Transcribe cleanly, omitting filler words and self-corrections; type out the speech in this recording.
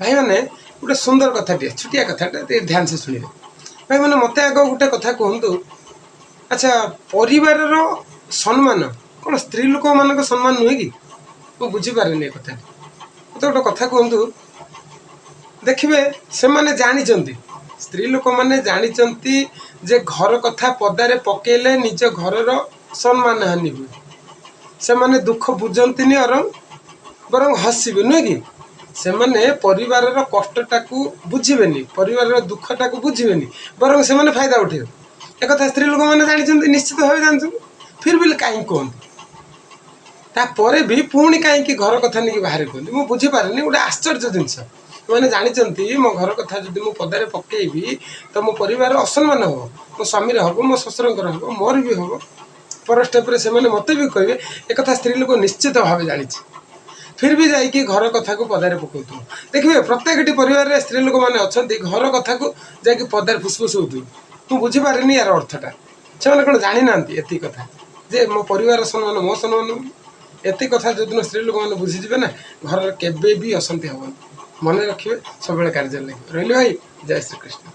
भाई मैंने गोटे सुंदर कथाटे छुटिया कथाटे ध्यान से शुणे भाई मैंने मत आग गोटे कथा कहतु। अच्छा परिवार सम्मान कौन स्त्री लोक मान सम्मान नुहे कि मुझे बुझीपारे कथा मत गोटे कथा कहतु। देखिए से मैंने जानी स्त्री लोक मैंने जानी जे घर कथा पदारे पकेले निज घर सम्मान हानि हुए से मैंने दुख बुझंती बर हसबे नुहे कि से मैंने परिवार कष्टा को बुझे परिवार दुखटा को बुझे बर से मैंने फायदा उठे एक स्त्री लोक मैंने जानी निश्चित भाव जानते फिर भी कहीं कहते तापर भी पुणी कहीं घर कथा नहीं बाहर कहते मुझे बुझीपारे गोटे आश्चर्य जिनस मैंने जानी मो घर कथा जब मो पदारे पकेबी तो मो परिवार असम्मान हम मो स्वामी हम मो शशुर हम मोर भी हम पर स्टेप से मत भी कहे एक स्त्री लोक निश्चित भाव जानी फिर भी जाकि घर कथा को पदारे पकाऊ देखिए प्रत्येक परिवार स्त्री लोक मैंने अच्छा घर कथा को जाकि पदारे फुसफुस हो मुझे बुझीपारे यार अर्थटा से कौन जानी ना एति कथा जे मो परिवार सम्मान मो सम्मान एति कथा जो दिन स्त्री लोक मैंने बुझीजे ना घर केवे भी अशांति हेनी मन रखिए सब कार्य लगे रही भाई। जय श्री कृष्ण।